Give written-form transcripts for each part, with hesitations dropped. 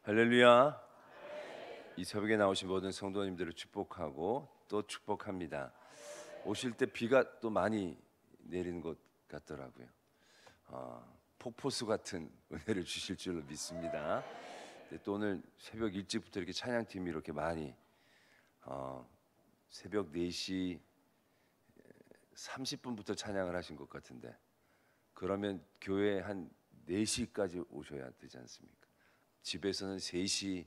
할렐루야. 이 새벽에 나오신 모든 성도님들을 축복하고 또 축복합니다. 오실 때 비가 또 많이 내리는 것 같더라고요. 폭포수 같은 은혜를 주실 줄로 믿습니다. 또 오늘 새벽 일찍부터 이렇게 찬양팀이 이렇게 많이 새벽 4시 30분부터 찬양을 하신 것 같은데, 그러면 교회 한 4시까지 오셔야 되지 않습니까? 집에서는 3시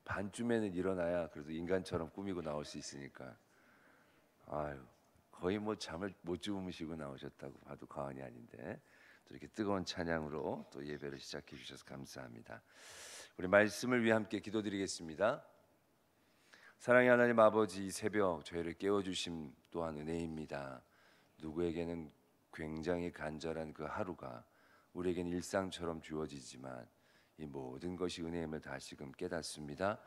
반쯤에는 일어나야 그래도 인간처럼 꾸미고 나올 수 있으니까 아유, 거의 뭐 잠을 못 주무시고 나오셨다고 봐도 과언이 아닌데, 또 이렇게 뜨거운 찬양으로 또 예배를 시작해 주셔서 감사합니다. 우리 말씀을 위해 함께 기도드리겠습니다. 사랑의 하나님 아버지, 이 새벽 저희를 깨워주심 또한 은혜입니다. 누구에게는 굉장히 간절한 그 하루가 우리에게는 일상처럼 주어지지만 이 모든 것이 은혜임을 다시금 깨닫습니다.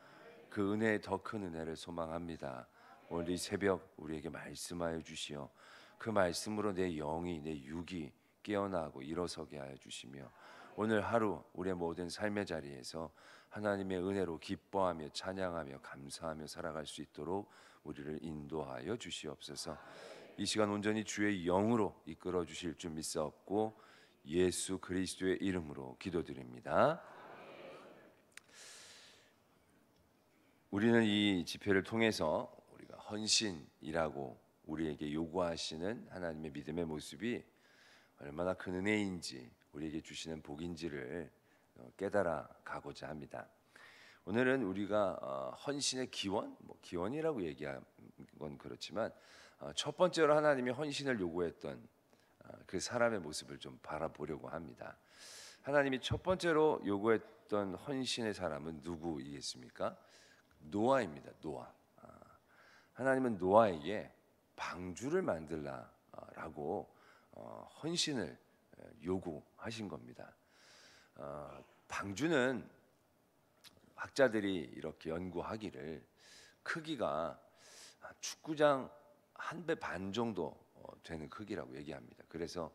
그 은혜의 더 큰 은혜를 소망합니다. 오늘 이 새벽 우리에게 말씀하여 주시어 그 말씀으로 내 영이 내 육이 깨어나고 일어서게 하여 주시며, 오늘 하루 우리의 모든 삶의 자리에서 하나님의 은혜로 기뻐하며 찬양하며 감사하며 살아갈 수 있도록 우리를 인도하여 주시옵소서. 이 시간 온전히 주의 영으로 이끌어 주실 줄 믿사옵고 예수 그리스도의 이름으로 기도드립니다. 우리는 이 집회를 통해서 우리가 헌신이라고 우리에게 요구하시는 하나님의 믿음의 모습이 얼마나 큰 은혜인지, 우리에게 주시는 복인지를 깨달아 가고자 합니다. 오늘은 우리가 헌신의 기원, 기원이라고 얘기한 건 그렇지만 첫 번째로 하나님이 헌신을 요구했던 그 사람의 모습을 좀 바라보려고 합니다. 하나님이 첫 번째로 요구했던 헌신의 사람은 누구이겠습니까? 노아입니다. 노아. 하나님은 노아에게 방주를 만들라라고 헌신을 요구하신 겁니다. 방주는 학자들이 이렇게 연구하기를 크기가 축구장 1배 반 정도 되는 크기라고 얘기합니다. 그래서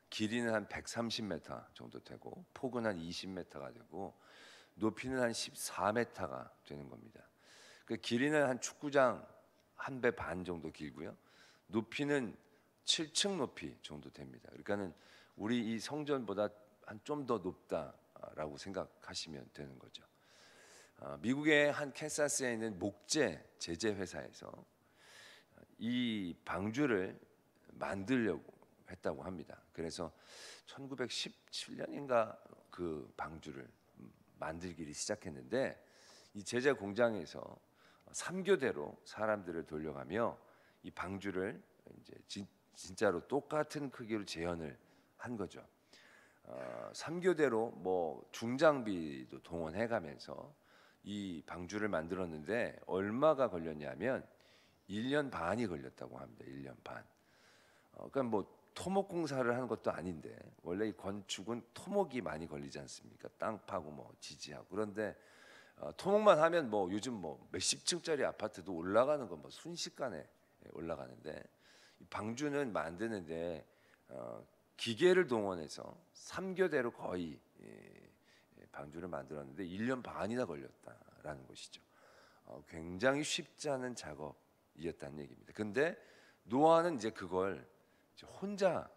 길이는 한 130m 정도 되고 폭은 한 20m가 되고 높이는 한 14m가 되는 겁니다. 그 길이는 한 축구장 1배 반 정도 길고요. 높이는 7층 높이 정도 됩니다. 그러니까는 우리 이 성전보다 한 좀 더 높다라고 생각하시면 되는 거죠. 미국의 한 캔사스에 있는 목재 제재 회사에서 이 방주를 만들려고 했다고 합니다. 그래서 1917년인가 그 방주를 만들기를 시작했는데, 이 제재 공장에서 3교대로 사람들을 돌려가며 이 방주를 이제 진짜로 똑같은 크기로 재현을 한 거죠. 3교대로 뭐 중장비도 동원해가면서 이 방주를 만들었는데 얼마가 걸렸냐면 1년 반이 걸렸다고 합니다. 1년 반. 그러니까 뭐 토목 공사를 하는 것도 아닌데, 원래 이 건축은 토목이 많이 걸리지 않습니까? 땅 파고 뭐 지지하고. 그런데 토목만 하면 뭐 요즘 뭐 몇십 층짜리 아파트도 올라가는 건 뭐 순식간에 올라가는데, 이 방주는 만드는데 기계를 동원해서 3교대로 거의 방주를 만들었는데 1년 반이나 걸렸다라는 것이죠. 굉장히 쉽지 않은 작업이었다는 얘기입니다. 근데 노아는 이제 그걸 혼자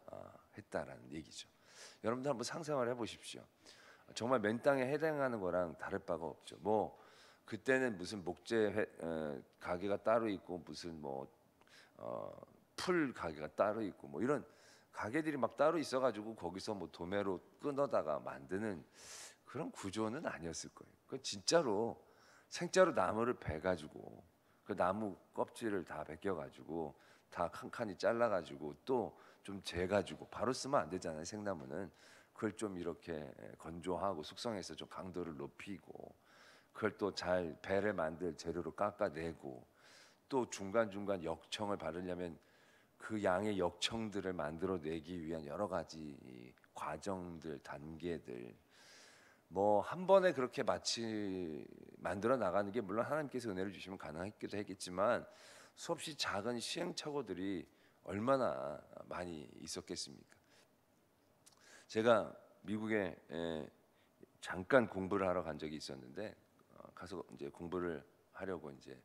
했다라는 얘기죠. 여러분들 한번 상상을 해보십시오. 정말 맨 땅에 해당하는 거랑 다를 바가 없죠. 뭐 그때는 무슨 목재 가게가 따로 있고 무슨 풀 가게가 따로 있고 뭐 이런 가게들이 막 따로 있어가지고 거기서 뭐 도매로 끊어다가 만드는 그런 구조는 아니었을 거예요. 그 진짜로 생짜로 나무를 베가지고 그 나무 껍질을 다 벗겨가지고 다 칸칸이 잘라가지고 또 좀 재가지고, 바로 쓰면 안 되잖아요. 생나무는 그걸 좀 이렇게 건조하고 숙성해서 좀 강도를 높이고, 그걸 또 잘 배를 만들 재료로 깎아내고, 또 중간중간 역청을 바르려면 그 양의 역청들을 만들어내기 위한 여러 가지 과정들, 단계들, 뭐 한 번에 그렇게 마치 만들어 나가는 게 물론 하나님께서 은혜를 주시면 가능하기도 했겠지만 수없이 작은 시행착오들이 얼마나 많이 있었겠습니까? 제가 미국에 잠깐 공부를 하러 간 적이 있었는데 가서 이제 공부를 하려고 이제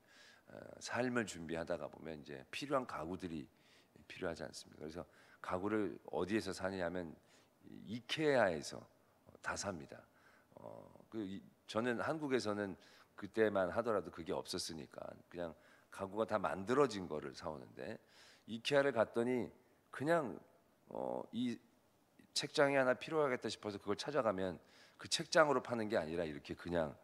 삶을 준비하다가 보면 이제 필요한 가구들이 필요하지 않습니까? 그래서 가구를 어디에서 사냐면 이케아에서 다 삽니다. 저는 한국에서는 그때만 하더라도 그게 없었으니까 그냥 가구가 다 만들어진 거를 사오는데 이케아를 갔더니 그냥 이 책장이 하나 필요하겠다 싶어서 그걸 찾아가면 그 책장으로 파는 게 아니라 이렇게 그냥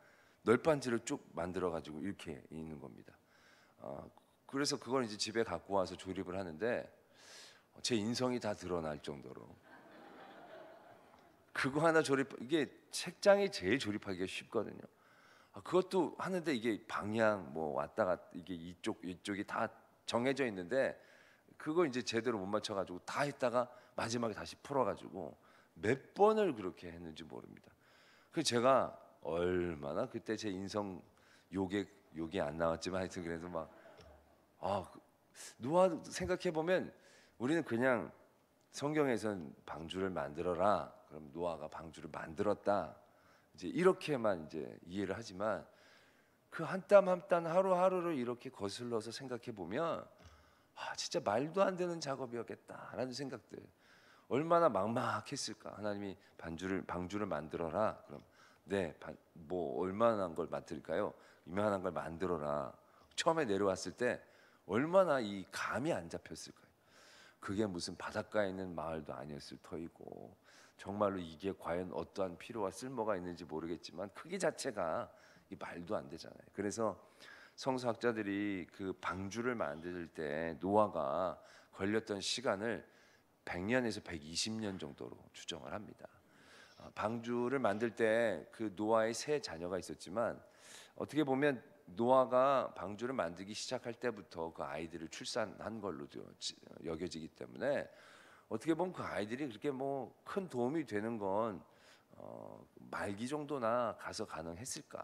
널빤지를 쭉 만들어 가지고 이렇게 있는 겁니다. 그래서 그걸 이제 집에 갖고 와서 조립을 하는데 제 인성이 다 드러날 정도로 그거 하나 조립 이게 책장이 제일 조립하기가 쉽거든요. 그것도 하는데 이게 방향 뭐 왔다 갔다 이게 이쪽이 다 정해져 있는데 그걸 이제 제대로 못 맞춰가지고 다 했다가 마지막에 다시 풀어가지고 몇 번을 그렇게 했는지 모릅니다. 그 제가 얼마나 그때 제 인성 욕이 안 나왔지만 하여튼 그래도 노아 생각해 보면 우리는 그냥 성경에선 방주를 만들어라. 그럼 노아가 방주를 만들었다. 이제 이렇게만 이제 이해를 하지만 그 한 땀 한 땀 하루하루를 이렇게 거슬러서 생각해 보면 진짜 말도 안 되는 작업이었겠다라는 생각들. 얼마나 막막했을까. 하나님이 방주를 만들어라. 그럼 뭐 얼마나 걸 만들까요? 이만한 걸 만들어라. 처음에 내려왔을 때 얼마나 이 감이 안 잡혔을까요? 그게 무슨 바닷가에 있는 마을도 아니었을 터이고 정말로 이게 과연 어떠한 필요와 쓸모가 있는지 모르겠지만 크기 자체가 이 말도 안 되잖아요. 그래서 성서학자들이 그 방주를 만들 때 노아가 걸렸던 시간을 100년에서 120년 정도로 추정을 합니다. 방주를 만들 때 그 노아의 세 자녀가 있었지만 어떻게 보면 노아가 방주를 만들기 시작할 때부터 그 아이들을 출산한 걸로도 여겨지기 때문에 어떻게 보면 그 아이들이 그렇게 뭐 큰 도움이 되는 건 말기 정도나 가서 가능했을까?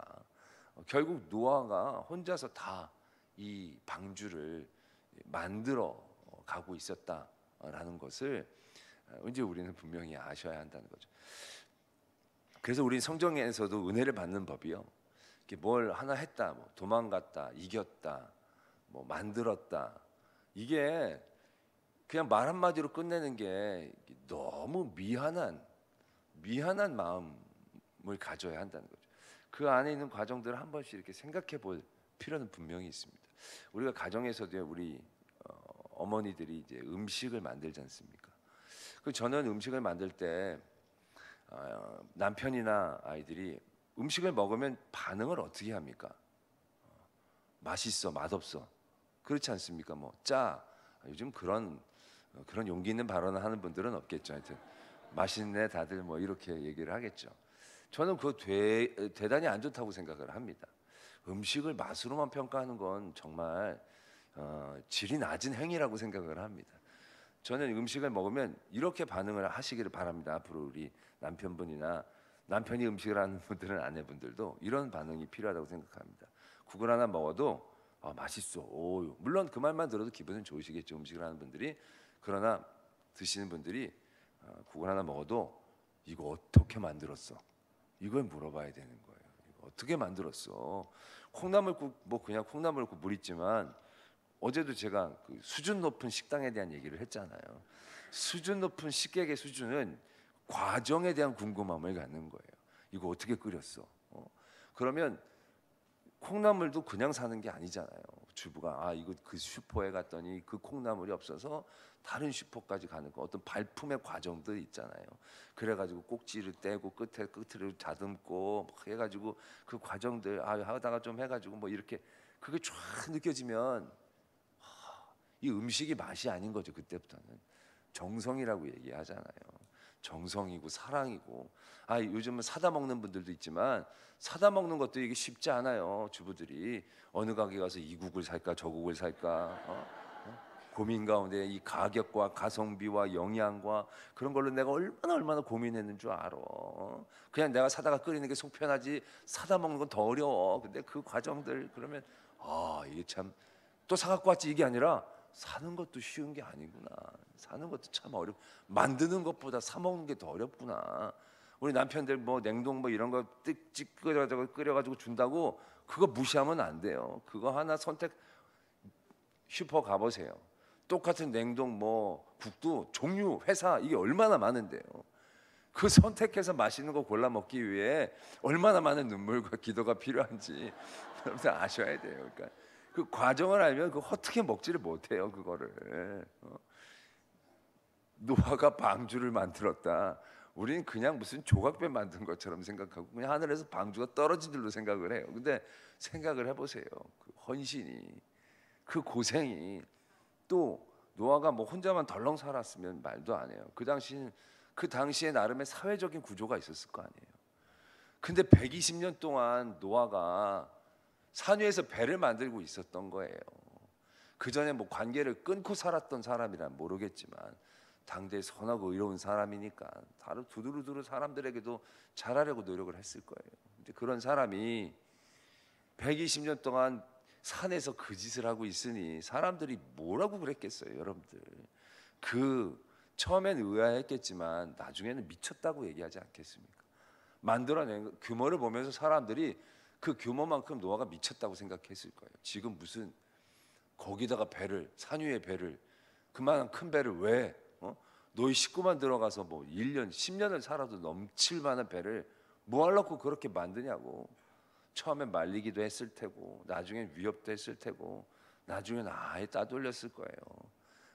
결국 노아가 혼자서 다 이 방주를 만들어 가고 있었다라는 것을 이제 우리는 분명히 아셔야 한다는 거죠. 그래서 우리 성경에서도 은혜를 받는 법이요. 이렇게 뭘 하나 했다, 뭐 도망갔다, 이겼다, 뭐 만들었다. 이게 그냥 말 한마디로 끝내는 게 너무 미안한 마음을 가져야 한다는 거죠. 그 안에 있는 과정들을 한 번씩 이렇게 생각해 볼 필요는 분명히 있습니다. 우리가 가정에서도 우리 어머니들이 이제 음식을 만들지 않습니까? 저는 음식을 만들 때 남편이나 아이들이 음식을 먹으면 반응을 어떻게 합니까? 맛있어, 맛없어, 그렇지 않습니까? 뭐 짜, 요즘 그런 용기 있는 발언을 하는 분들은 없겠죠. 하여튼 맛있네 다들 뭐 이렇게 얘기를 하겠죠. 저는 그거 대단히 안 좋다고 생각을 합니다. 음식을 맛으로만 평가하는 건 정말 질이 낮은 행위라고 생각을 합니다. 저는 음식을 먹으면 이렇게 반응을 하시기를 바랍니다. 앞으로 우리 남편분이나 남편이 음식을 하는 분들은 아내분들도 이런 반응이 필요하다고 생각합니다. 국을 하나 먹어도 맛있어. 오, 물론 그 말만 들어도 기분은 좋으시겠죠. 음식을 하는 분들이. 그러나 드시는 분들이 국을 하나 먹어도 이거 어떻게 만들었어? 이걸 물어봐야 되는 거예요. 이거 어떻게 만들었어? 콩나물국 뭐 그냥 콩나물국 물 있지만 어제도 제가 그 수준 높은 식당에 대한 얘기를 했잖아요. 수준 높은 식객의 수준은 과정에 대한 궁금함을 갖는 거예요. 이거 어떻게 끓였어? 그러면 콩나물도 그냥 사는 게 아니잖아요. 주부가 이거 그 슈퍼에 갔더니 그 콩나물이 없어서 다른 슈퍼까지 가는 거 어떤 발품의 과정도 있잖아요. 그래가지고 꼭지를 떼고 끝을 다듬고 막 해가지고 그 과정들 하다가 좀 해가지고 뭐 이렇게 그게 쫙 느껴지면 이 음식이 맛이 아닌 거죠. 그때부터는 정성이라고 얘기하잖아요. 정성이고 사랑이고 요즘은 사다 먹는 분들도 있지만 사다 먹는 것도 이게 쉽지 않아요. 주부들이 어느 가게 가서 이 국을 살까 저 국을 살까 고민 가운데 이 가격과 가성비와 영양과 그런 걸로 내가 얼마나 고민했는 줄 알아. 그냥 내가 사다가 끓이는 게 속 편하지 사다 먹는 건 더 어려워. 근데 그 과정들 그러면 이게 참 또 사갖고 왔지 이게 아니라 사는 것도 쉬운 게 아니구나. 사는 것도 참 만드는 것보다 사 먹는 게 더 어렵구나. 우리 남편들 뭐 냉동 뭐 이런 거 끓여가지고 준다고 그거 무시하면 안 돼요. 그거 하나 선택. 슈퍼 가보세요. 똑같은 냉동 뭐 국도 종류 회사 이게 얼마나 많은데요. 그 선택해서 맛있는 거 골라 먹기 위해 얼마나 많은 눈물과 기도가 필요한지 여러분들 아셔야 돼요. 그러니까 그 과정을 알면 그 어떻게 먹지를 못해요. 그거를 노아가 방주를 만들었다. 우리는 그냥 무슨 조각배 만든 것처럼 생각하고 그냥 하늘에서 방주가 떨어진 줄로 생각을 해요. 근데 생각을 해보세요. 그 헌신이, 그 고생이, 또 노아가 뭐 혼자만 덜렁 살았으면 말도 안 해요. 그 당시에 나름의 사회적인 구조가 있었을 거 아니에요. 근데 120년 동안 노아가 산 위에서 배를 만들고 있었던 거예요. 그 전에 뭐 관계를 끊고 살았던 사람이란 모르겠지만 당대에 선하고 의로운 사람이니까 다른 두루두루 사람들에게도 잘하려고 노력을 했을 거예요. 근데 그런 사람이 120년 동안 산에서 그 짓을 하고 있으니 사람들이 뭐라고 그랬겠어요, 여러분들. 처음엔 의아했겠지만 나중에는 미쳤다고 얘기하지 않겠습니까? 만들어낸 규모를 보면서 사람들이 그 규모만큼 노아가 미쳤다고 생각했을 거예요. 지금 무슨 거기다가 배를, 산 위에 배를, 그만한 큰 배를 왜 너희 식구만 들어가서 뭐 1년 10년을 살아도 넘칠 만한 배를 뭐 하려고 그렇게 만드냐고. 처음엔 말리기도 했을 테고 나중엔 위협도 했을 테고 나중엔 아예 따돌렸을 거예요.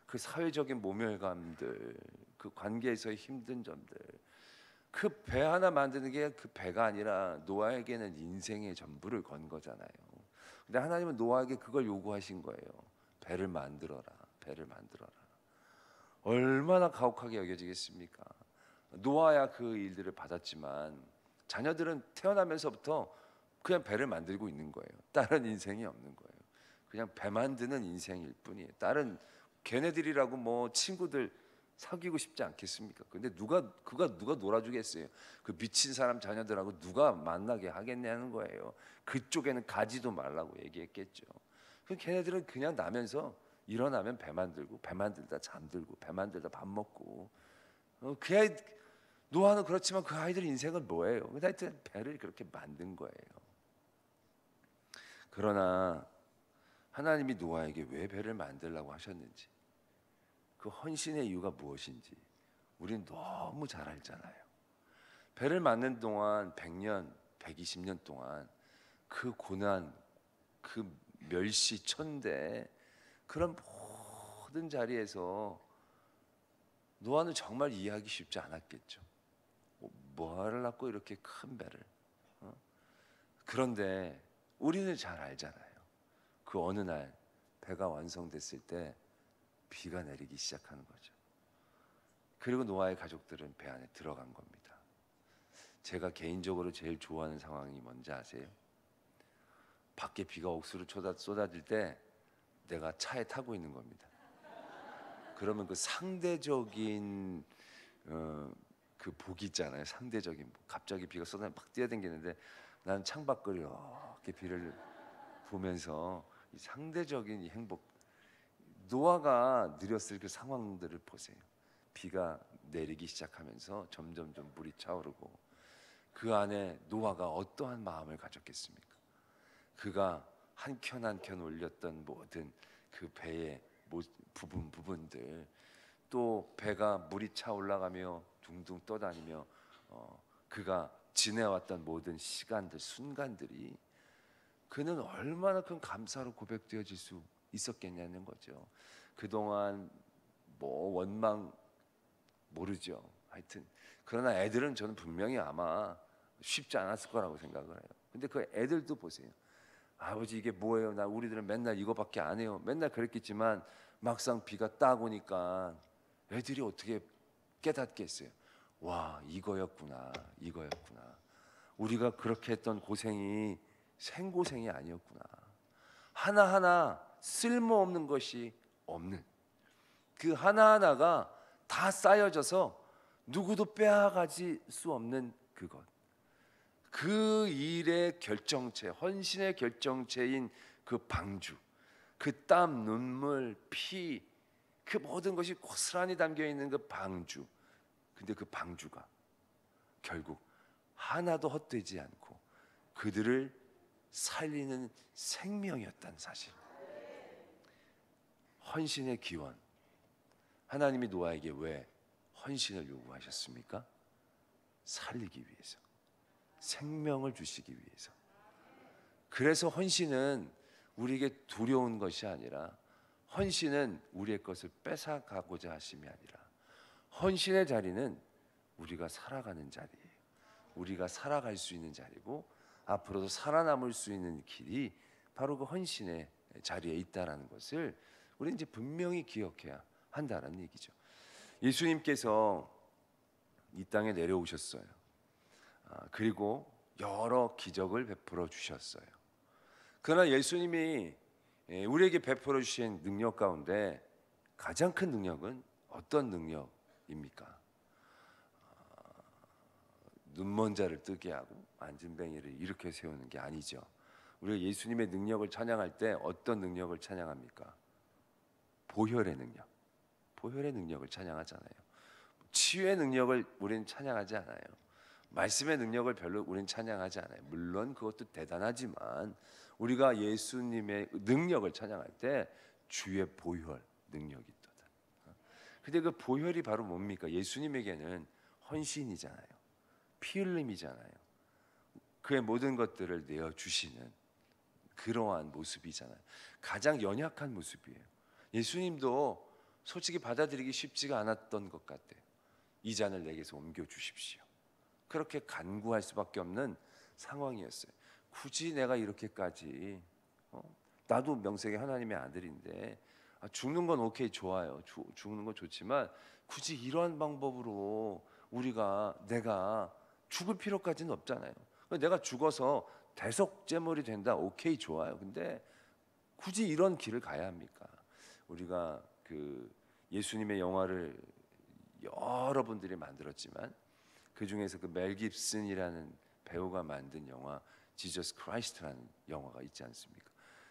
그 사회적인 모멸감들, 그 관계에서의 힘든 점들, 그 배 하나 만드는 게 그 배가 아니라 노아에게는 인생의 전부를 건 거잖아요. 근데 하나님은 노아에게 그걸 요구하신 거예요. 배를 만들어라, 배를 만들어라. 얼마나 가혹하게 여겨지겠습니까? 노아야 그 일들을 받았지만 자녀들은 태어나면서부터 그냥 배를 만들고 있는 거예요. 다른 인생이 없는 거예요. 그냥 배 만드는 인생일 뿐이에요. 다른 걔네들이라고 뭐 친구들 사귀고 싶지 않겠습니까? 근데 누가 놀아주겠어요? 그 미친 사람 자녀들하고 누가 만나게 하겠냐는 거예요. 그쪽에는 가지도 말라고 얘기했겠죠. 그 걔네들은 그냥 나면서 일어나면 배 만들고 배 만들다 잠들고 배 만들다 밥 먹고 그 아이 노아는 그렇지만 그 아이들 인생은 뭐예요? 근데 하여튼 배를 그렇게 만든 거예요. 그러나 하나님이 노아에게 왜 배를 만들라고 하셨는지, 그 헌신의 이유가 무엇인지 우리는 너무 잘 알잖아요. 배를 만든 동안 100년, 120년 동안 그 고난, 그 멸시, 천대 그런 모든 자리에서 노아는 정말 이해하기 쉽지 않았겠죠. 뭐 하려고 이렇게 큰 배를. 그런데 우리는 잘 알잖아요. 그 어느 날 배가 완성됐을 때 비가 내리기 시작하는 거죠. 그리고 노아의 가족들은 배 안에 들어간 겁니다. 제가 개인적으로 제일 좋아하는 상황이 뭔지 아세요? 밖에 비가 억수로 쏟아질 때 내가 차에 타고 있는 겁니다. 그러면 그 상대적인 그 복이 있잖아요. 상대적인 복. 갑자기 비가 쏟아지면 막 뛰어댕기는데 나는 창밖을 이렇게 비를 보면서 이 상대적인 이 행복. 노아가 누렸을 그 상황들을 보세요. 비가 내리기 시작하면서 점점 물이 차오르고 그 안에 노아가 어떠한 마음을 가졌겠습니까? 그가 한 켠 한 켠 올렸던 모든 그 배의 부분들, 또 배가 물이 차 올라가며 둥둥 떠다니며 그가 지내왔던 모든 시간들, 순간들이 그는 얼마나 큰 감사로 고백되어질 수 있었겠냐는 거죠. 그동안 뭐 원망 모르죠. 하여튼 그러나 애들은 저는 분명히 아마 쉽지 않았을 거라고 생각을 해요. 근데 그 애들도 보세요. 아버지 이게 뭐예요? 우리들은 맨날 이거밖에 안 해요. 맨날 그랬겠지만 막상 비가 딱 오니까 애들이 어떻게 깨닫겠어요? 와, 이거였구나. 우리가 그렇게 했던 고생이 생고생이 아니었구나. 하나하나 쓸모없는 것이 없는 그 하나하나가 다 쌓여져서 누구도 빼앗아가질 수 없는 그것. 그 일의 결정체, 헌신의 결정체인 그 방주, 그 땀, 눈물, 피, 그 모든 것이 고스란히 담겨 있는 그 방주. 근데 그 방주가 결국 하나도 헛되지 않고 그들을 살리는 생명이었다는 사실. 헌신의 기원. 하나님이 노아에게 왜 헌신을 요구하셨습니까? 살리기 위해서, 생명을 주시기 위해서. 그래서 헌신은 우리에게 두려운 것이 아니라, 헌신은 우리의 것을 뺏어가고자 하심이 아니라, 헌신의 자리는 우리가 살아가는 자리예요. 우리가 살아갈 수 있는 자리고, 앞으로도 살아남을 수 있는 길이 바로 그 헌신의 자리에 있다는 것을 우리는 이제 분명히 기억해야 한다는 얘기죠. 예수님께서 이 땅에 내려오셨어요. 그리고 여러 기적을 베풀어 주셨어요. 그러나 예수님이 우리에게 베풀어 주신 능력 가운데 가장 큰 능력은 어떤 능력입니까? 눈먼 자를 뜨게 하고 앉은 뱅이를 일으켜 세우는 게 아니죠. 우리가 예수님의 능력을 찬양할 때 어떤 능력을 찬양합니까? 보혈의 능력. 보혈의 능력을 찬양하잖아요. 치유의 능력을 우리는 찬양하지 않아요. 말씀의 능력을 별로 우리는 찬양하지 않아요. 물론 그것도 대단하지만 우리가 예수님의 능력을 찬양할 때 주의 보혈 능력이 있다. 근데 그 보혈이 바로 뭡니까? 예수님에게는 헌신이잖아요. 피 흘림이잖아요. 그의 모든 것들을 내어주시는 그러한 모습이잖아요. 가장 연약한 모습이에요. 예수님도 솔직히 받아들이기 쉽지가 않았던 것 같아요. 이 잔을 내게서 옮겨주십시오. 그렇게 간구할 수밖에 없는 상황이었어요. 굳이 내가 이렇게까지 나도 명색의 하나님의 아들인데 죽는 건 오케이, 좋아요. 죽는 건 좋지만 굳이 이러한 방법으로 내가 죽을 필요까지는 없잖아요. 내가 죽어서 대속제물이 된다, 오케이, 좋아요. 근데 굳이 이런 길을 가야 합니까? 우리가 그 예수님의 영화를 여러분들이 만들었지만 그 중에서 그 멜 깁슨이라는 배우가 만든 영화 지저스 크라이스트라는 영화가 있지 않습니까?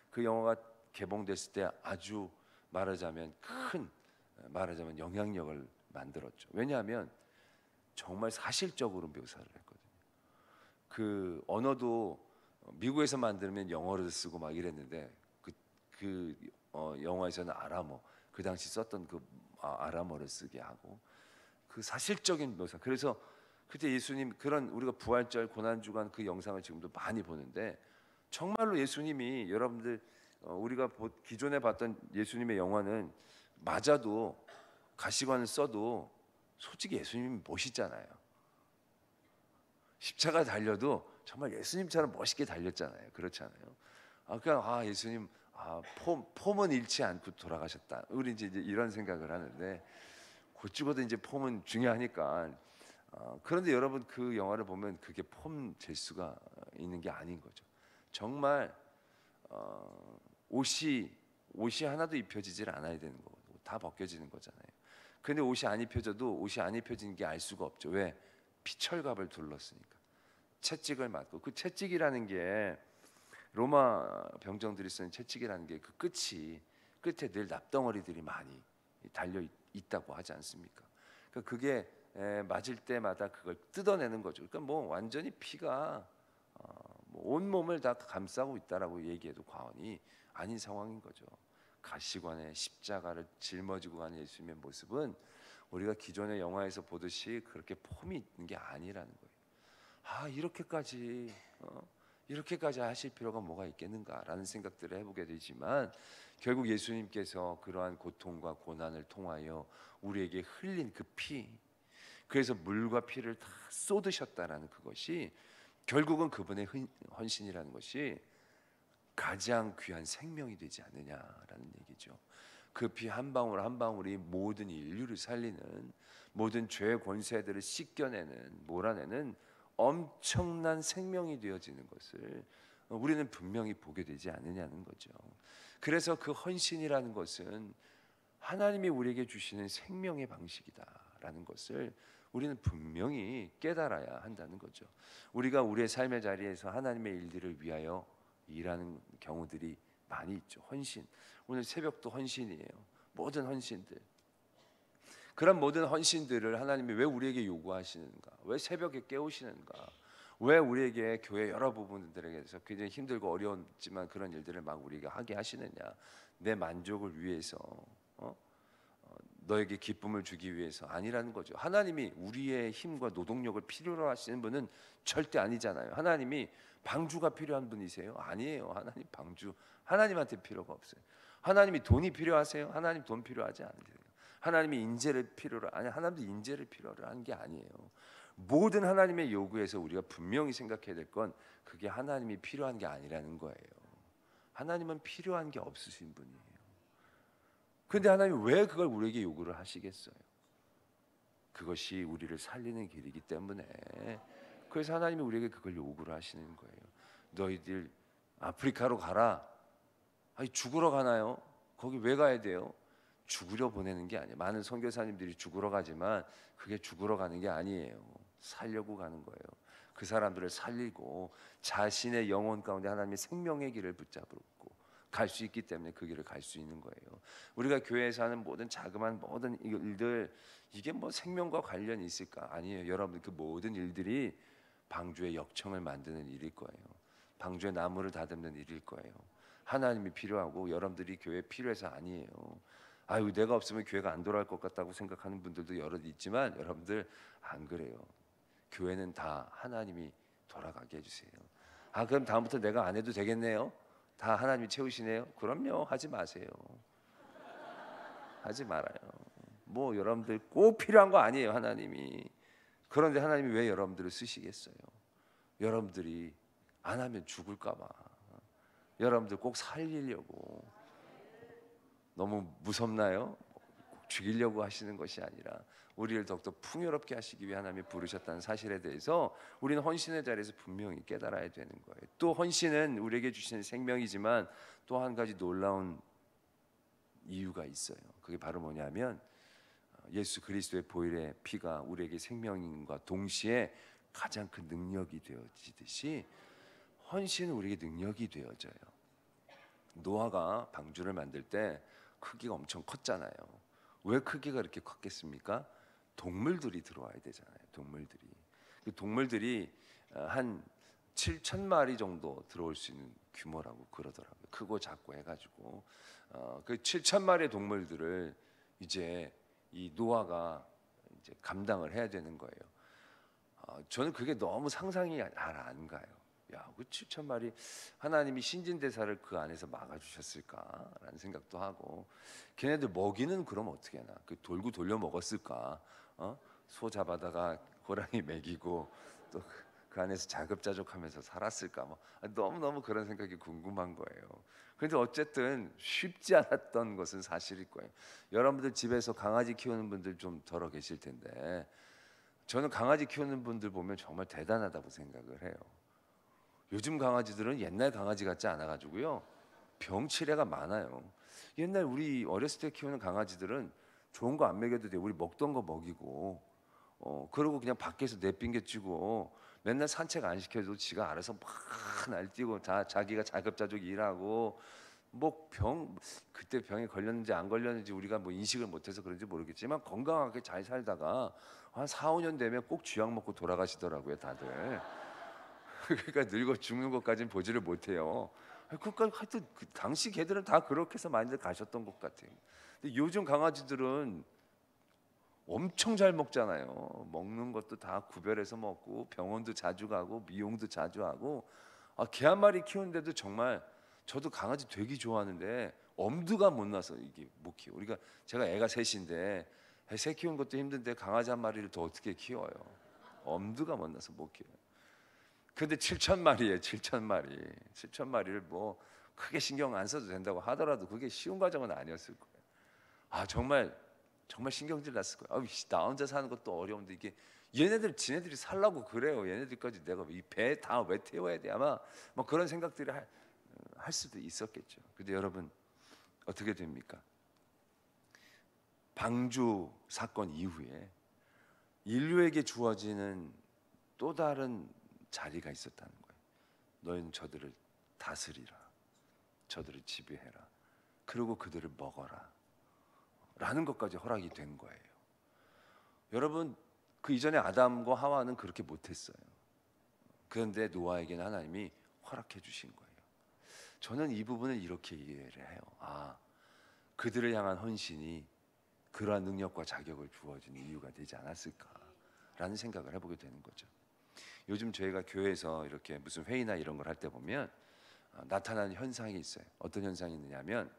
그 영화가 개봉됐을 때 아주 말하자면 영향력을 만들었죠. 왜냐하면 정말 사실적으로 묘사를 했거든요. 그 언어도 미국에서 만들면 영어를 쓰고 막 이랬는데 영화에서는 아람어, 그 당시 썼던 그 아람어를 쓰게 하고 그 사실적인 묘사. 그래서 그때 예수님 그런 우리가 부활절 고난주간 그 영상을 지금도 많이 보는데 정말로 예수님이 여러분들 우리가 기존에 봤던 예수님의 영화는 맞아도 가시관을 써도 솔직히 예수님이 멋있잖아요. 십자가 달려도 정말 예수님처럼 멋있게 달렸잖아요. 그렇잖아요. 그러니까 예수님 폼은 잃지 않고 돌아가셨다. 우리 이제 이런 생각을 하는데 곧 죽어도 이제 폼은 중요하니까. 그런데 여러분 그 영화를 보면 그게 폼 될 수가 있는 게 아닌 거죠. 정말 옷이 하나도 입혀지질 않아야 되는 거고 다 벗겨지는 거잖아요. 근데 옷이 안 입혀져도 옷이 안 입혀진 게 알 수가 없죠. 왜? 피철갑을 둘렀으니까. 채찍을 맞고 그 채찍이라는 게 로마 병정들이 쓰는 채찍이라는 게 그 끝에 늘 납덩어리들이 많이 달려 있다고 하지 않습니까? 그러니까 그게 맞을 때마다 그걸 뜯어내는 거죠. 그러니까 뭐 완전히 피가 온 몸을 다 감싸고 있다라고 얘기해도 과언이 아닌 상황인 거죠. 가시관에 십자가를 짊어지고 가는 예수님의 모습은 우리가 기존의 영화에서 보듯이 그렇게 폼이 있는 게 아니라는 거예요. 이렇게까지 하실 필요가 뭐가 있겠는가라는 생각들을 해보게 되지만 결국 예수님께서 그러한 고통과 고난을 통하여 우리에게 흘린 그 피, 그래서 물과 피를 다 쏟으셨다라는 그것이 결국은 그분의 헌신이라는 것이 가장 귀한 생명이 되지 않느냐라는 얘기죠. 그 피 한 방울 한 방울이 모든 인류를 살리는, 모든 죄의 권세들을 씻겨내는, 몰아내는 엄청난 생명이 되어지는 것을 우리는 분명히 보게 되지 않느냐는 거죠. 그래서 그 헌신이라는 것은 하나님이 우리에게 주시는 생명의 방식이다라는 것을 우리는 분명히 깨달아야 한다는 거죠. 우리가 우리의 삶의 자리에서 하나님의 일들을 위하여 일하는 경우들이 많이 있죠. 헌신. 오늘 새벽도 헌신이에요. 모든 헌신들. 그런 모든 헌신들을 하나님이 왜 우리에게 요구하시는가? 왜 새벽에 깨우시는가? 왜 우리에게 교회 여러 부분들에게서 굉장히 힘들고 어려웠지만 그런 일들을 막 우리가 하게 하시느냐? 내 만족을 위해서, 너에게 기쁨을 주기 위해서 아니라는 거죠. 하나님이 우리의 힘과 노동력을 필요로 하시는 분은 절대 아니잖아요. 하나님이 방주가 필요한 분이세요? 아니에요. 하나님 방주 하나님한테 필요가 없어요. 하나님이 돈이 필요하세요? 하나님 돈 필요하지 않으세요. 하나님이 인재를 필요로 아니 하나님도 인재를 필요로 하는 게 아니에요. 모든 하나님의 요구에서 우리가 분명히 생각해야 될 건 그게 하나님이 필요한 게 아니라는 거예요. 하나님은 필요한 게 없으신 분이에요. 근데 하나님이 왜 그걸 우리에게 요구를 하시겠어요? 그것이 우리를 살리는 길이기 때문에. 그래서 하나님이 우리에게 그걸 요구를 하시는 거예요. 너희들 아프리카로 가라. 아니 죽으러 가나요? 거기 왜 가야 돼요? 죽으려 보내는 게 아니에요. 많은 선교사님들이 죽으러 가지만 그게 죽으러 가는 게 아니에요. 살려고 가는 거예요. 그 사람들을 살리고 자신의 영혼 가운데 하나님의 생명의 길을 붙잡고 갈 수 있기 때문에 그 길을 갈 수 있는 거예요. 우리가 교회에서 하는 모든 자그마한 모든 일들 이게 뭐 생명과 관련이 있을까? 아니에요. 여러분 그 모든 일들이 방주의 역청을 만드는 일일 거예요. 방주의 나무를 다듬는 일일 거예요. 하나님이 필요하고 여러분들이 교회에 필요해서 아니에요. 아유 내가 없으면 교회가 안 돌아갈 것 같다고 생각하는 분들도 여럿 있지만 여러분들 안 그래요. 교회는 다 하나님이 돌아가게 해주세요. 아 그럼 다음부터 내가 안 해도 되겠네요. 다 하나님이 채우시네요. 그럼요. 하지 마세요. 하지 말아요. 뭐 여러분들 꼭 필요한 거 아니에요. 하나님이. 그런데 하나님이 왜 여러분들을 쓰시겠어요? 여러분들이 안 하면 죽을까 봐. 여러분들 꼭 살리려고. 너무 무섭나요? 꼭 죽이려고 하시는 것이 아니라 우리를 더욱더 풍요롭게 하시기 위해 하나님이 부르셨다는 사실에 대해서 우리는 헌신의 자리에서 분명히 깨달아야 되는 거예요. 또 헌신은 우리에게 주시는 생명이지만 또 한 가지 놀라운 이유가 있어요. 그게 바로 뭐냐면 예수 그리스도의 보혈의 피가 우리에게 생명과 동시에 가장 큰 능력이 되어지듯이 헌신은 우리에게 능력이 되어져요. 노아가 방주를 만들 때 크기가 엄청 컸잖아요. 왜 크기가 그렇게 컸겠습니까? 동물들이 들어와야 되잖아요. 동물들이. 그 동물들이 한 7천 마리 정도 들어올 수 있는 규모라고 그러더라고요. 크고 작고 해가지고 그 7천 마리의 동물들을 이제 이 노아가 이제 감당을 해야 되는 거예요. 저는 그게 너무 상상이 잘 안 가요. 야, 그 7천 마리 하나님이 신진대사를 그 안에서 막아주셨을까라는 생각도 하고, 걔네들 먹이는 그럼 어떻게 하나? 그 돌고 돌려 먹었을까? 소 잡아다가 호랑이 먹이고 또 그 안에서 자급자족하면서 살았을까? 뭐 너무 그런 생각이 궁금한 거예요. 그런데 어쨌든 쉽지 않았던 것은 사실일 거예요. 여러분들 집에서 강아지 키우는 분들 좀 덜어 계실 텐데, 저는 강아지 키우는 분들 보면 정말 대단하다고 생각을 해요. 요즘 강아지들은 옛날 강아지 같지 않아가지고요, 병치레가 많아요. 옛날 우리 어렸을 때 키우는 강아지들은 좋은 거 안 먹여도 돼. 우리 먹던 거 먹이고, 그러고 그냥 밖에서 내팽개치고 맨날 산책 안 시켜도 지가 알아서 막 날뛰고 자기가 자급자족 일하고, 뭐 그때 병에 걸렸는지 안 걸렸는지 우리가 뭐 인식을 못해서 그런지 모르겠지만 건강하게 잘 살다가 한 4, 5년 되면 꼭 쥐약 먹고 돌아가시더라고요, 다들. 그러니까 늙어 죽는 것까지는 보지를 못해요. 그러니까 하여튼 그 당시 개들은 다 그렇게 해서 많이들 가셨던 것 같아요. 근데 요즘 강아지들은 엄청 잘 먹잖아요. 먹는 것도 다 구별해서 먹고 병원도 자주 가고 미용도 자주 하고. 개 한 마리 키우는데도 정말, 저도 강아지 되게 좋아하는데 엄두가 못 나서 이게 못 키워. 우리가 제가 애가 셋인데 새 키우는 것도 힘든데 강아지 한 마리를 더 어떻게 키워요? 엄두가 못 나서 못 키워요. 근데 7천 마리에 7천 마리, 7천 마리를 뭐 크게 신경 안 써도 된다고 하더라도 그게 쉬운 과정은 아니었을 거예요. 정말 신경질 났을 거예요. 나 혼자 사는 것도 어려운데 이게 지네들이 살라고 그래요. 얘네들까지 내가 이 배 다 왜 태워야 돼? 아마 뭐 그런 생각들을 할 수도 있었겠죠. 근데 여러분 어떻게 됩니까? 방주 사건 이후에 인류에게 주어지는 또 다른 자리가 있었다는 거예요. 너희는 저들을 다스리라, 저들을 지배해라, 그리고 그들을 먹어라 라는 것까지 허락이 된 거예요. 여러분, 그 이전에 아담과 하와는 그렇게 못했어요. 그런데 노아에게는 하나님이 허락해 주신 거예요. 저는 이 부분을 이렇게 이해를 해요. 그들을 향한 헌신이 그러한 능력과 자격을 주어주는 이유가 되지 않았을까라는 생각을 해보게 되는 거죠. 요즘 저희가 교회에서 이렇게 무슨 회의나 이런 걸 할 때 보면 나타나는 현상이 있어요. 어떤 현상이 있느냐면,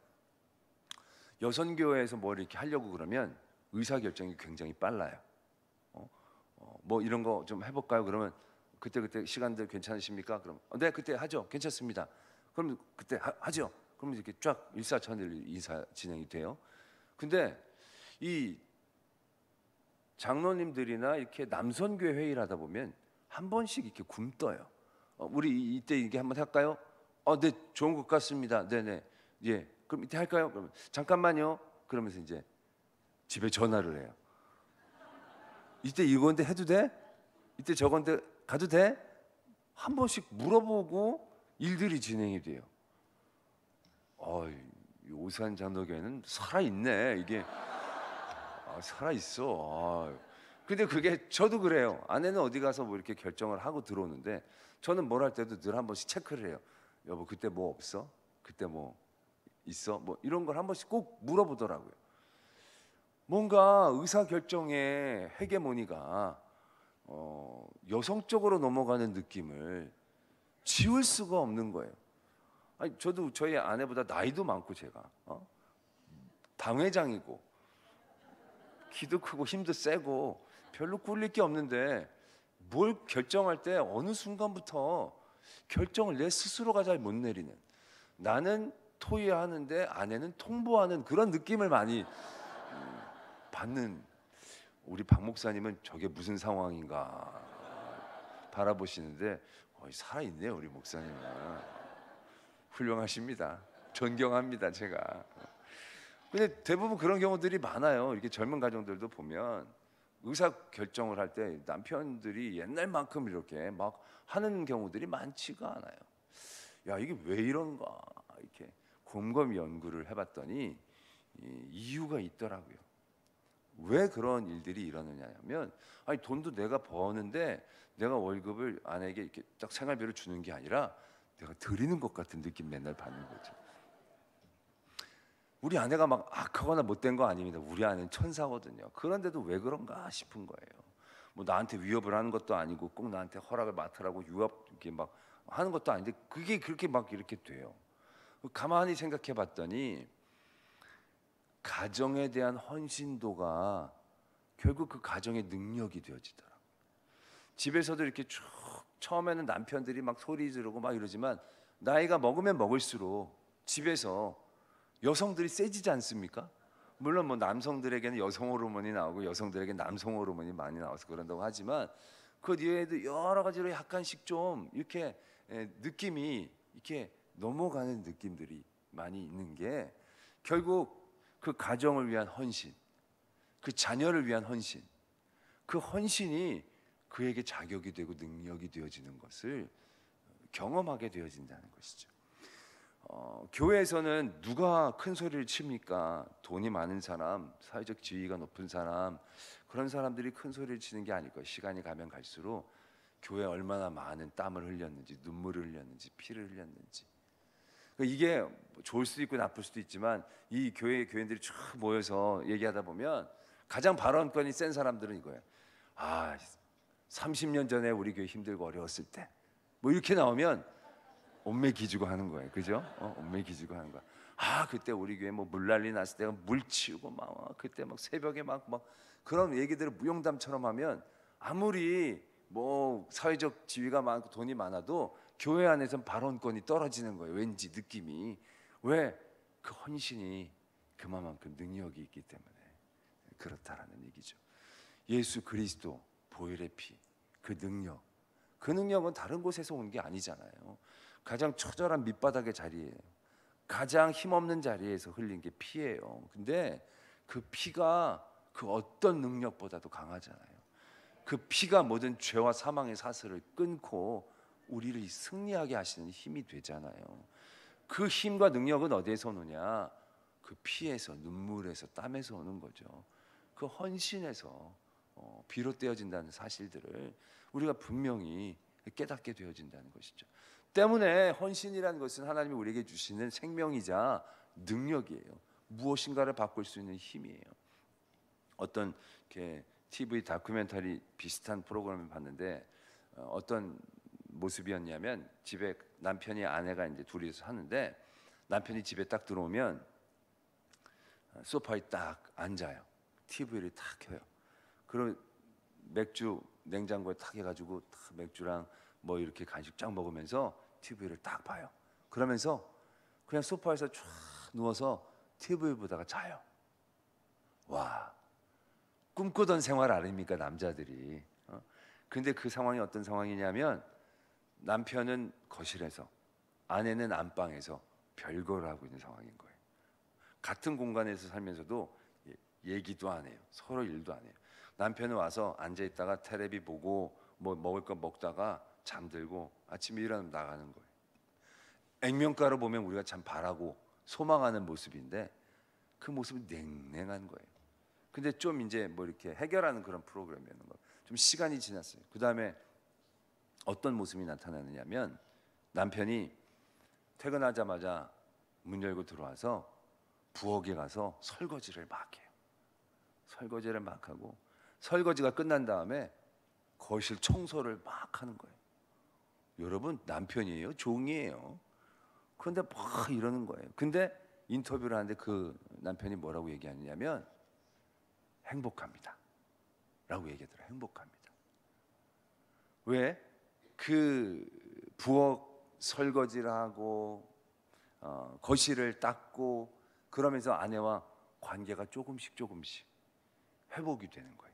여선교회에서 뭘 이렇게 하려고 그러면 의사결정이 굉장히 빨라요. 뭐 이런 거 좀 해볼까요? 그러면 그때 시간들 괜찮으십니까? 그럼 네, 그때 하죠. 괜찮습니다. 그럼 그때 하죠. 그럼 이렇게 쫙 일사천리로 인사 진행이 돼요. 근데 이 장로님들이나 이렇게 남선교회 회의를 하다 보면 한 번씩 이렇게 굼떠요. 우리 이때 이게 한번 할까요? 네, 좋은 것 같습니다. 네네. 예, 그럼 이때 할까요? 그러면 잠깐만요. 그러면서 이제 집에 전화를 해요. 이때 이건데 해도 돼? 이때 저건데 가도 돼? 한 번씩 물어보고 일들이 진행이 돼요. 이 오산 장로교회는 살아있네. 이게 살아있어. 근데 그게 저도 그래요. 아내는 어디 가서 뭐 이렇게 결정을 하고 들어오는데 저는 뭘 할 때도 늘 한 번씩 체크를 해요. 여보, 그때 뭐 없어? 그때 뭐 있어? 뭐 이런 걸 한 번씩 꼭 물어보더라고요. 뭔가 의사결정의 헤게모니가 여성적으로 넘어가는 느낌을 지울 수가 없는 거예요. 저도 저희 아내보다 나이도 많고 제가 당회장이고 키도 크고 힘도 세고 별로 꿀릴 게 없는데 뭘 결정할 때 어느 순간부터 결정을 내 스스로가 잘 못 내리는, 나는 토의하는데 아내는 통보하는 그런 느낌을 많이 받는 우리 박 목사님은 저게 무슨 상황인가 바라보시는데 살아있네요. 우리 목사님은 훌륭하십니다. 존경합니다. 제가. 근데 대부분 그런 경우들이 많아요. 이렇게 젊은 가정들도 보면 의사 결정을 할 때 남편들이 옛날만큼 이렇게 막 하는 경우들이 많지가 않아요. 야, 이게 왜 이런가 이렇게 곰곰이 연구를 해봤더니 이유가 있더라고요. 왜 그런 일들이 일어나냐면, 돈도 내가 버는데 내가 월급을 아내에게 이렇게 딱 생활비를 주는 게 아니라 내가 드리는 것 같은 느낌 맨날 받는 거죠. 우리 아내가 막 악하거나 못된 거 아닙니다. 우리 아내는 천사거든요. 그런데도 왜 그런가 싶은 거예요. 뭐 나한테 위협을 하는 것도 아니고 꼭 나한테 허락을 맡으라고 유압 이렇게 막 하는 것도 아닌데 그게 그렇게 막 이렇게 돼요. 가만히 생각해 봤더니 가정에 대한 헌신도가 결국 그 가정의 능력이 되어지더라고요. 집에서도 이렇게 쭉 처음에는 남편들이 막 소리 지르고 막 이러지만 나이가 먹으면 먹을수록 집에서 여성들이 세지지 않습니까? 물론 뭐 남성들에게는 여성 호르몬이 나오고 여성들에게 남성 호르몬이 많이 나와서 그런다고 하지만 그 뒤에도 여러 가지로 약간씩 좀 이렇게 느낌이 이렇게 넘어가는 느낌들이 많이 있는 게 결국 그 가정을 위한 헌신, 그 자녀를 위한 헌신, 그 헌신이 그에게 자격이 되고 능력이 되어지는 것을 경험하게 되어진다는 것이죠. 교회에서는 누가 큰 소리를 칩니까? 돈이 많은 사람, 사회적 지위가 높은 사람, 그런 사람들이 큰 소리를 치는 게 아닐 거예요. 시간이 가면 갈수록 교회에 얼마나 많은 땀을 흘렸는지, 눈물을 흘렸는지, 피를 흘렸는지. 이게 좋을 수도 있고 나쁠 수도 있지만 이 교인들이 쭉 모여서 얘기하다 보면 가장 발언권이 센 사람들은 이거예요. 30년 전에 우리 교회 힘들고 어려웠을 때 뭐 이렇게 나오면 온매 기주고 하는 거예요. 그죠? 온매 기주고 하는 거야. 그때 우리 교회 뭐 물난리 났을 때 물 치우고 막 그때 막 새벽에 막 그런 얘기들을 무용담처럼 하면 아무리 뭐 사회적 지위가 많고 돈이 많아도 교회 안에서는 발언권이 떨어지는 거예요. 왠지 느낌이. 왜? 그 헌신이 그만큼 능력이 있기 때문에 그렇다라는 얘기죠. 예수 그리스도 보혈의 피, 그 능력, 그 능력은 다른 곳에서 온 게 아니잖아요. 가장 처절한 밑바닥의 자리예요. 가장 힘없는 자리에서 흘린 게 피예요. 근데 그 피가 그 어떤 능력보다도 강하잖아요. 그 피가 모든 죄와 사망의 사슬을 끊고 우리를 승리하게 하시는 힘이 되잖아요. 그 힘과 능력은 어디에서 오느냐? 그 피에서, 눈물에서, 땀에서 오는 거죠. 그 헌신에서 비롯되어진다는 사실들을 우리가 분명히 깨닫게 되어진다는 것이죠. 때문에 헌신이라는 것은 하나님이 우리에게 주시는 생명이자 능력이에요. 무엇인가를 바꿀 수 있는 힘이에요. 어떤 이렇게 TV 다큐멘터리 비슷한 프로그램을 봤는데 어떤 모습이었냐면 집에 남편이 아내가 이제 둘이서 사는데 남편이 집에 딱 들어오면 소파에 딱 앉아요. TV를 딱 켜요. 그럼 맥주 냉장고에 탁 해가지고 탁 맥주랑 뭐 이렇게 간식 쫙 먹으면서 TV를 딱 봐요. 그러면서 그냥 소파에서 쫙 누워서 TV 보다가 자요. 와, 꿈꾸던 생활 아닙니까 남자들이. 근데 그 상황이 어떤 상황이냐면 남편은 거실에서 아내는 안방에서 별거를 하고 있는 상황인 거예요. 같은 공간에서 살면서도 얘기도 안 해요. 서로 일도 안 해요. 남편은 와서 앉아 있다가 텔레비 보고 뭐 먹을 거 먹다가 잠들고 아침에 일어나면 나가는 거예요. 액면가로 보면 우리가 참 바라고 소망하는 모습인데 그 모습은 냉랭한 거예요. 근데 좀 이제 뭐 이렇게 해결하는 그런 프로그램이었는 거예요. 좀 시간이 지났어요. 그 다음에 어떤 모습이 나타나느냐면 남편이 퇴근하자마자 문 열고 들어와서 부엌에 가서 설거지를 막 해요. 설거지를 막 하고 설거지가 끝난 다음에 거실 청소를 막 하는 거예요. 여러분 남편이에요? 종이에요? 그런데 막 이러는 거예요. 근데 인터뷰를 하는데 그 남편이 뭐라고 얘기하느냐면 행복합니다 라고 얘기하더라고요. 행복합니다. 왜? 그 부엌 설거지를 하고 거실을 닦고 그러면서 아내와 관계가 조금씩 회복이 되는 거예요.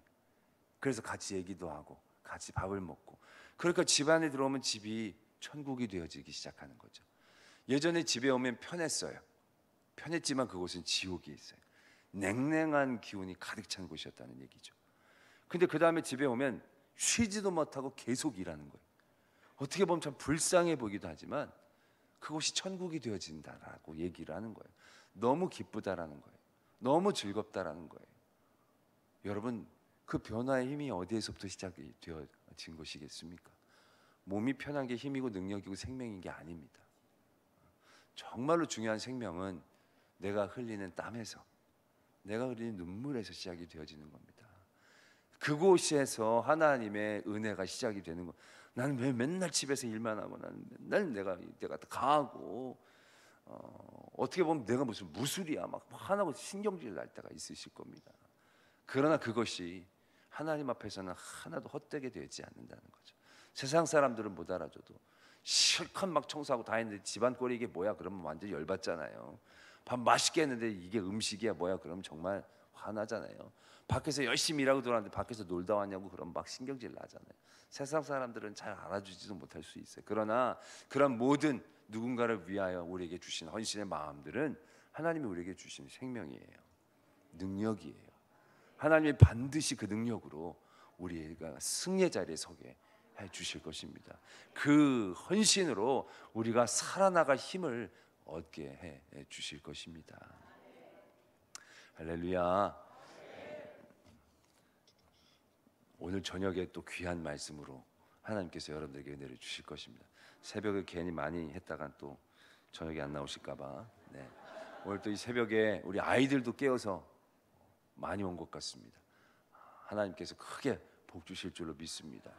그래서 같이 얘기도 하고 같이 밥을 먹고 그러니까 집안에 들어오면 집이 천국이 되어지기 시작하는 거죠. 예전에 집에 오면 편했어요. 편했지만 그곳은 지옥이 있어요. 냉랭한 기운이 가득 찬 곳이었다는 얘기죠. 근데 그 다음에 집에 오면 쉬지도 못하고 계속 일하는 거예요. 어떻게 보면 참 불쌍해 보이기도 하지만 그곳이 천국이 되어진다라고 얘기를 하는 거예요. 너무 기쁘다라는 거예요. 너무 즐겁다라는 거예요. 여러분 그 변화의 힘이 어디에서부터 시작이 되어진 것이겠습니까? 몸이 편한 게 힘이고 능력이고 생명인 게 아닙니다. 정말로 중요한 생명은 내가 흘리는 땀에서 내가 흘리는 눈물에서 시작이 되어지는 겁니다. 그곳에서 하나님의 은혜가 시작이 되는 거. 나는 왜 맨날 집에서 일만 하고 나는 맨날 내가 강하고 어떻게 보면 내가 무슨 무술이야 막 화나고 신경질 날 때가 있으실 겁니다. 그러나 그것이 하나님 앞에서는 하나도 헛되게 되지 않는다는 거죠. 세상 사람들은 못 알아줘도 실컷 막 청소하고 다 했는데 집안 꼴이 이게 뭐야 그러면 완전 열받잖아요. 밥 맛있게 했는데 이게 음식이야 뭐야 그러면 정말 화나잖아요. 밖에서 열심히 일하고 들어왔는데 밖에서 놀다 왔냐고 그러면 막 신경질 나잖아요. 세상 사람들은 잘 알아주지도 못할 수 있어요. 그러나 그런 모든 누군가를 위하여 우리에게 주신 헌신의 마음들은 하나님이 우리에게 주신 생명이에요. 능력이에요. 하나님이 반드시 그 능력으로 우리가 승리의 자리에 서게 해 주실 것입니다. 그 헌신으로 우리가 살아나갈 힘을 얻게 해 주실 것입니다. 할렐루야. 오늘 저녁에 또 귀한 말씀으로 하나님께서 여러분들에게 은혜를 주실 것입니다. 새벽에 괜히 많이 했다간 또 저녁에 안 나오실까봐. 네. 오늘 또 이 새벽에 우리 아이들도 깨어서 많이 온 것 같습니다. 하나님께서 크게 복 주실 줄로 믿습니다.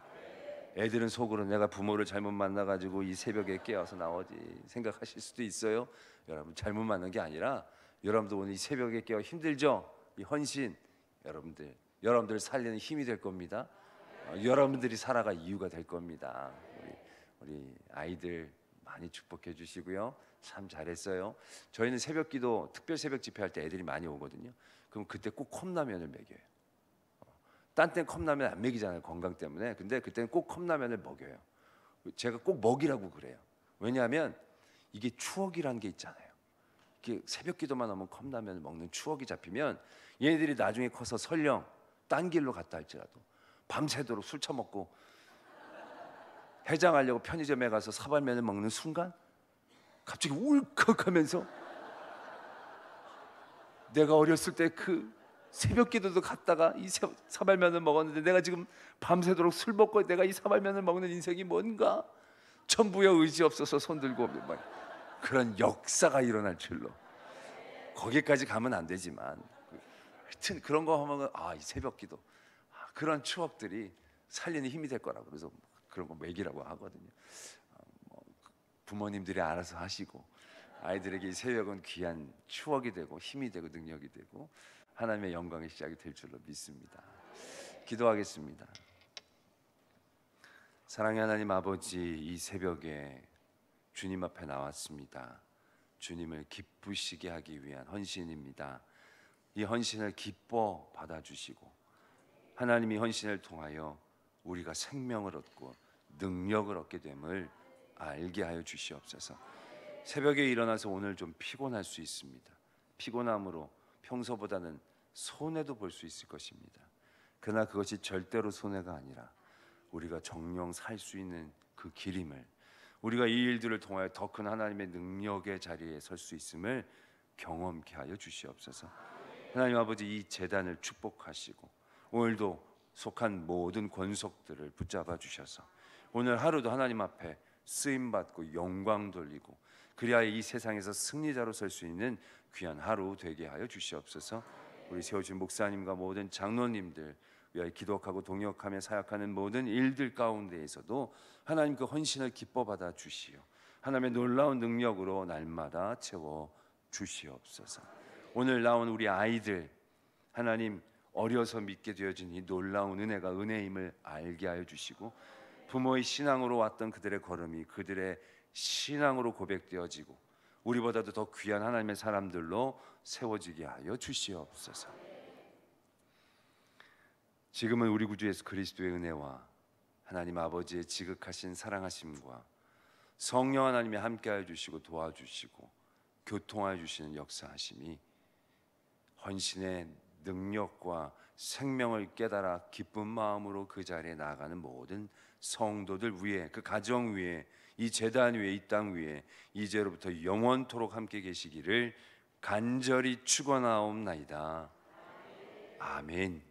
애들은 속으로 내가 부모를 잘못 만나가지고 이 새벽에 깨어서 나오지 생각하실 수도 있어요. 여러분 잘못 만난 게 아니라 여러분도 오늘 이 새벽에 깨어 힘들죠? 이 헌신 여러분들 살리는 힘이 될 겁니다. 여러분들이 살아갈 이유가 될 겁니다. 우리 아이들 많이 축복해 주시고요. 참 잘했어요. 저희는 새벽기도 특별 새벽 집회할 때 애들이 많이 오거든요. 그럼 그때 꼭 컵라면을 먹여요. 딴 땐 컵라면 안 먹이잖아요. 건강 때문에. 근데 그때는 꼭 컵라면을 먹여요. 제가 꼭 먹이라고 그래요. 왜냐하면 이게 추억이라는 게 있잖아요. 이게 새벽기도만 하면 컵라면을 먹는 추억이 잡히면 얘네들이 나중에 커서 설령 딴 길로 갔다 할지라도 밤새도록 술 처먹고 해장하려고 편의점에 가서 사발면을 먹는 순간 갑자기 울컥하면서 내가 어렸을 때 그 새벽 기도도 갔다가 이 사발면을 먹었는데 내가 지금 밤새도록 술 먹고 내가 이 사발면을 먹는 인생이 뭔가? 천부여 의지 없어서 손 들고 막 그런 역사가 일어날 줄로. 거기까지 가면 안 되지만 하여튼 그런 거 하면 이 새벽 기도, 그런 추억들이 살리는 힘이 될 거라고. 그래서 그런 거 맥이라고 하거든요. 부모님들이 알아서 하시고 아이들에게 이 새벽은 귀한 추억이 되고 힘이 되고 능력이 되고 하나님의 영광의 시작이 될 줄로 믿습니다. 기도하겠습니다. 사랑의 하나님 아버지, 이 새벽에 주님 앞에 나왔습니다. 주님을 기쁘시게 하기 위한 헌신입니다. 이 헌신을 기뻐 받아주시고 하나님이 헌신을 통하여 우리가 생명을 얻고 능력을 얻게 됨을 알게 하여 주시옵소서. 새벽에 일어나서 오늘 좀 피곤할 수 있습니다. 피곤함으로 평소보다는 손해도 볼 수 있을 것입니다. 그러나 그것이 절대로 손해가 아니라 우리가 정령 살 수 있는 그 길임을, 우리가 이 일들을 통하여 더 큰 하나님의 능력의 자리에 설 수 있음을 경험케 하여 주시옵소서. 하나님 아버지, 이 제단을 축복하시고 오늘도 속한 모든 권속들을 붙잡아 주셔서 오늘 하루도 하나님 앞에 쓰임받고 영광 돌리고 그리하여 이 세상에서 승리자로 설 수 있는 귀한 하루 되게 하여 주시옵소서. 우리 세워진 목사님과 모든 장로님들 위하여 기도하고 동역하며 사역하는 모든 일들 가운데에서도 하나님 그 헌신을 기뻐 받아 주시오. 하나님의 놀라운 능력으로 날마다 채워 주시옵소서. 오늘 나온 우리 아이들, 하나님 어려서 믿게 되어진 이 놀라운 은혜가 은혜임을 알게 하여 주시고 부모의 신앙으로 왔던 그들의 걸음이 그들의 신앙으로 고백되어지고 우리보다도 더 귀한 하나님의 사람들로 세워지게 하여 주시옵소서. 지금은 우리 구주 예수 그리스도의 은혜와 하나님 아버지의 지극하신 사랑하심과 성령 하나님이 함께하여 주시고 도와주시고 교통하여 주시는 역사하심이 헌신의 능력과 생명을 깨달아 기쁜 마음으로 그 자리에 나아가는 모든 성도들 위에, 그 가정 위에, 이 제단 위에, 이 땅 위에 이제로부터 영원토록 함께 계시기를 간절히 축원하옵나이다. 아멘.